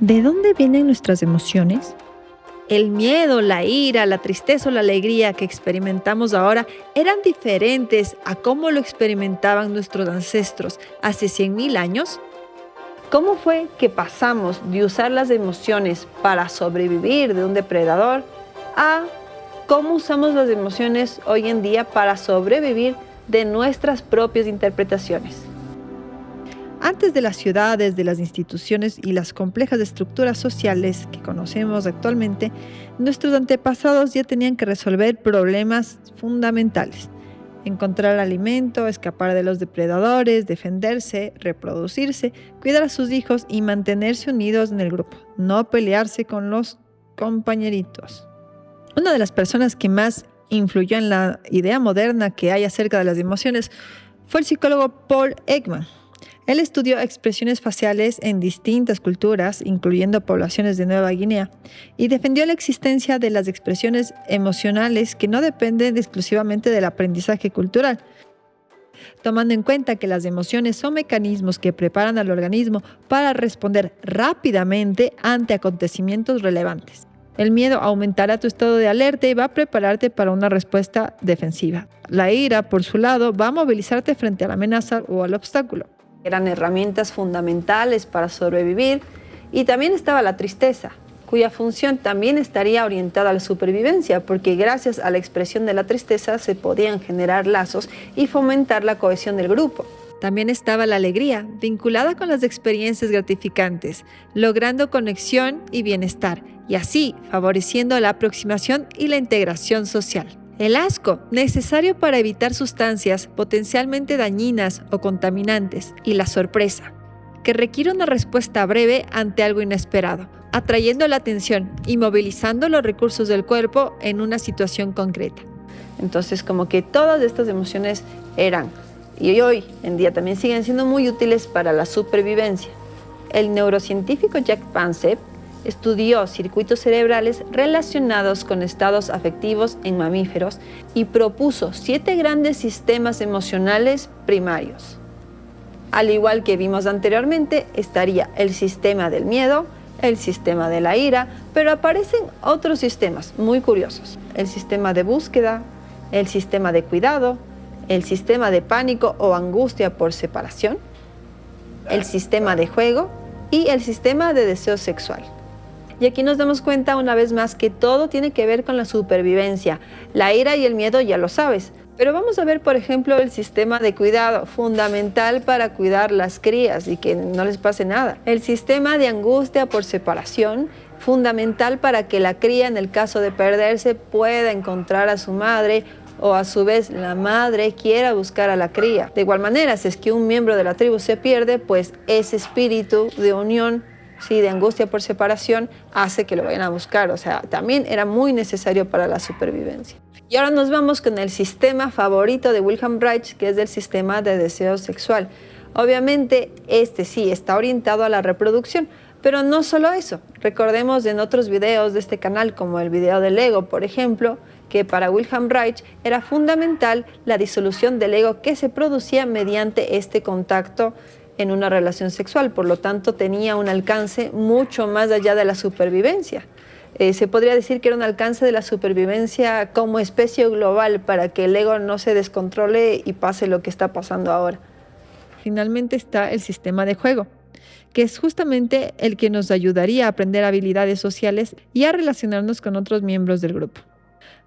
¿De dónde vienen nuestras emociones? El miedo, la ira, la tristeza o la alegría que experimentamos ahora eran diferentes a cómo lo experimentaban nuestros ancestros hace 100.000 años. ¿Cómo fue que pasamos de usar las emociones para sobrevivir de un depredador a cómo usamos las emociones hoy en día para sobrevivir de nuestras propias interpretaciones? Antes de las ciudades, de las instituciones y las complejas estructuras sociales que conocemos actualmente, nuestros antepasados ya tenían que resolver problemas fundamentales: encontrar alimento, escapar de los depredadores, defenderse, reproducirse, cuidar a sus hijos y mantenerse unidos en el grupo, no pelearse con los compañeritos. Una de las personas que más influyó en la idea moderna que hay acerca de las emociones fue el psicólogo Paul Ekman. Él estudió expresiones faciales en distintas culturas, incluyendo poblaciones de Nueva Guinea, y defendió la existencia de las expresiones emocionales que no dependen exclusivamente del aprendizaje cultural, tomando en cuenta que las emociones son mecanismos que preparan al organismo para responder rápidamente ante acontecimientos relevantes. El miedo aumentará tu estado de alerta y va a prepararte para una respuesta defensiva. La ira, por su lado, va a movilizarte frente a la amenaza o al obstáculo. Eran herramientas fundamentales para sobrevivir, y también estaba la tristeza, cuya función también estaría orientada a la supervivencia, porque gracias a la expresión de la tristeza se podían generar lazos y fomentar la cohesión del grupo. También estaba la alegría, vinculada con las experiencias gratificantes, logrando conexión y bienestar, y así favoreciendo la aproximación y la integración social. El asco, necesario para evitar sustancias potencialmente dañinas o contaminantes, y la sorpresa, que requiere una respuesta breve ante algo inesperado, atrayendo la atención y movilizando los recursos del cuerpo en una situación concreta. Entonces, como que todas estas emociones eran, y hoy en día también siguen siendo muy útiles para la supervivencia. El neurocientífico Jack Pansep estudió circuitos cerebrales relacionados con estados afectivos en mamíferos y propuso 7 grandes sistemas emocionales primarios. Al igual que vimos anteriormente, estaría el sistema del miedo, el sistema de la ira, pero aparecen otros sistemas muy curiosos: el sistema de búsqueda, el sistema de cuidado, el sistema de pánico o angustia por separación, el sistema de juego y el sistema de deseo sexual. Y aquí nos damos cuenta una vez más que todo tiene que ver con la supervivencia. La ira y el miedo ya lo sabes, pero vamos a ver, por ejemplo, el sistema de cuidado, fundamental para cuidar las crías y que no les pase nada. El sistema de angustia por separación, fundamental para que la cría, en el caso de perderse, pueda encontrar a su madre, o a su vez la madre quiera buscar a la cría. De igual manera, si es que un miembro de la tribu se pierde, pues ese espíritu de unión, sí, de angustia por separación, hace que lo vayan a buscar. O sea, también era muy necesario para la supervivencia. Y ahora nos vamos con el sistema favorito de Wilhelm Reich, que es el sistema de deseo sexual. Obviamente, este sí está orientado a la reproducción, pero no solo eso. Recordemos en otros videos de este canal, como el video del ego, por ejemplo, que para Wilhelm Reich era fundamental la disolución del ego que se producía mediante este contacto en una relación sexual. Por lo tanto, tenía un alcance mucho más allá de la supervivencia. Se podría decir que era un alcance de la supervivencia como especie global, para que el ego no se descontrole y pase lo que está pasando ahora. Finalmente está el sistema de juego, que es justamente el que nos ayudaría a aprender habilidades sociales y a relacionarnos con otros miembros del grupo.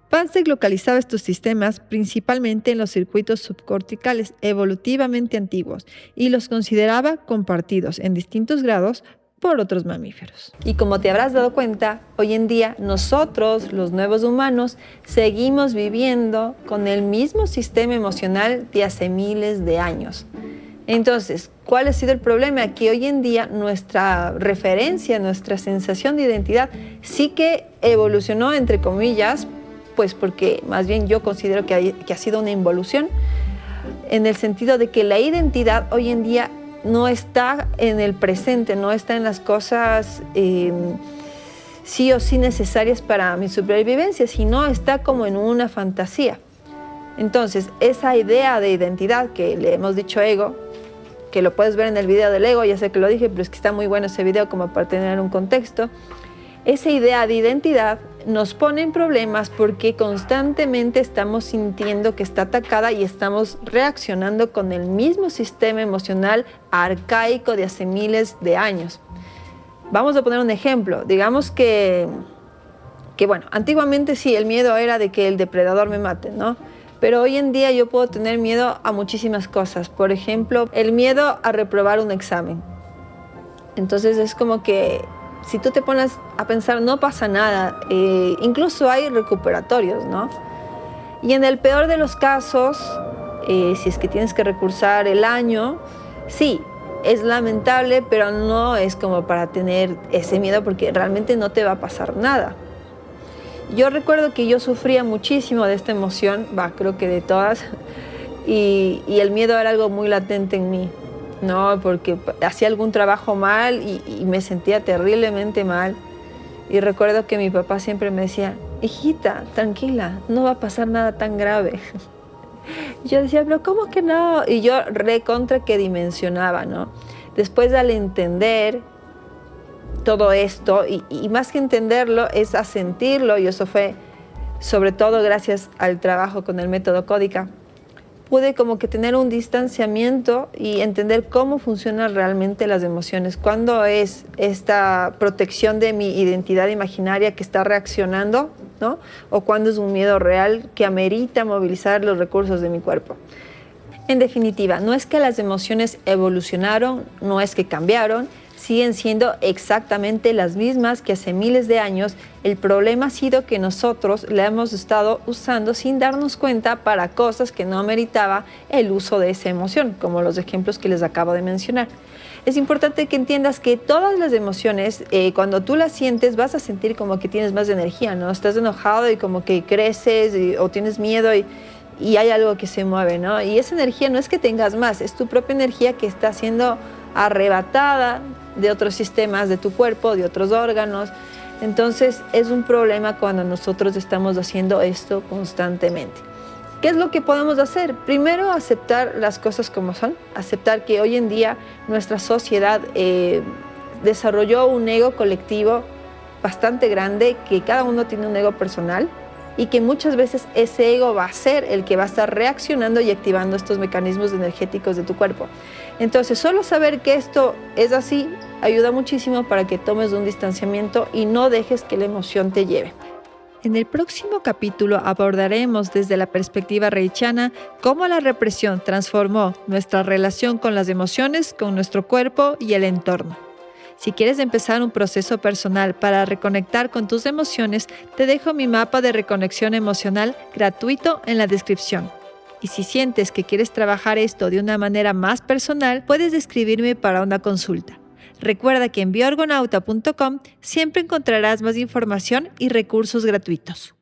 Pansek localizaba estos sistemas principalmente en los circuitos subcorticales evolutivamente antiguos y los consideraba compartidos en distintos grados por otros mamíferos. Y como te habrás dado cuenta, hoy en día nosotros, los nuevos humanos, seguimos viviendo con el mismo sistema emocional de hace miles de años. Entonces, ¿cuál ha sido el problema? Que hoy en día nuestra referencia, nuestra sensación de identidad sí que evolucionó, entre comillas, pues porque más bien yo considero que ha sido una involución, en el sentido de que la identidad hoy en día no está en el presente, no está en las cosas sí o sí necesarias para mi supervivencia, sino está como en una fantasía. Entonces, esa idea de identidad que le hemos dicho ego, que lo puedes ver en el video del ego, ya sé que lo dije, pero es que está muy bueno ese video como para tener un contexto. Esa idea de identidad nos pone en problemas porque constantemente estamos sintiendo que está atacada y estamos reaccionando con el mismo sistema emocional arcaico de hace miles de años. Vamos a poner un ejemplo. Digamos que bueno, antiguamente sí, el miedo era de que el depredador me mate, ¿no? Pero hoy en día yo puedo tener miedo a muchísimas cosas. Por ejemplo, el miedo a reprobar un examen. Entonces es como que si tú te pones a pensar, no pasa nada. Incluso hay recuperatorios, ¿no? Y en el peor de los casos, si es que tienes que recursar el año, sí, es lamentable, pero no es como para tener ese miedo porque realmente no te va a pasar nada. Yo recuerdo que yo sufría muchísimo de esta emoción, creo que de todas, y el miedo era algo muy latente en mí, ¿no? Porque hacía algún trabajo mal y me sentía terriblemente mal. Y recuerdo que mi papá siempre me decía, hijita, tranquila, no va a pasar nada tan grave. Y yo decía, pero ¿cómo que no? Y yo recontra que dimensionaba, ¿no? Después al entender todo esto, y más que entenderlo, es a sentirlo, y eso fue sobre todo gracias al trabajo con el método Códica, pude como que tener un distanciamiento y entender cómo funcionan realmente las emociones, cuándo es esta protección de mi identidad imaginaria que está reaccionando, ¿no? O cuándo es un miedo real que amerita movilizar los recursos de mi cuerpo. En definitiva, no es que las emociones evolucionaron, no es que cambiaron, siguen siendo exactamente las mismas que hace miles de años. El problema ha sido que nosotros la hemos estado usando sin darnos cuenta para cosas que no meritaba el uso de esa emoción, como los ejemplos que les acabo de mencionar. Es importante que entiendas que todas las emociones, cuando tú las sientes, vas a sentir como que tienes más energía, ¿no? Estás enojado y como que creces o tienes miedo y hay algo que se mueve, ¿no? Y esa energía no es que tengas más, es tu propia energía que está siendo arrebatada de otros sistemas de tu cuerpo, de otros órganos. Entonces es un problema cuando nosotros estamos haciendo esto constantemente. ¿Qué es lo que podemos hacer? Primero, aceptar las cosas como son, aceptar que hoy en día nuestra sociedad desarrolló un ego colectivo bastante grande, que cada uno tiene un ego personal y que muchas veces ese ego va a ser el que va a estar reaccionando y activando estos mecanismos energéticos de tu cuerpo. Entonces, solo saber que esto es así ayuda muchísimo para que tomes un distanciamiento y no dejes que la emoción te lleve. En el próximo capítulo abordaremos desde la perspectiva reichiana cómo la represión transformó nuestra relación con las emociones, con nuestro cuerpo y el entorno. Si quieres empezar un proceso personal para reconectar con tus emociones, te dejo mi mapa de reconexión emocional gratuito en la descripción. Y si sientes que quieres trabajar esto de una manera más personal, puedes escribirme para una consulta. Recuerda que en bioargonauta.com siempre encontrarás más información y recursos gratuitos.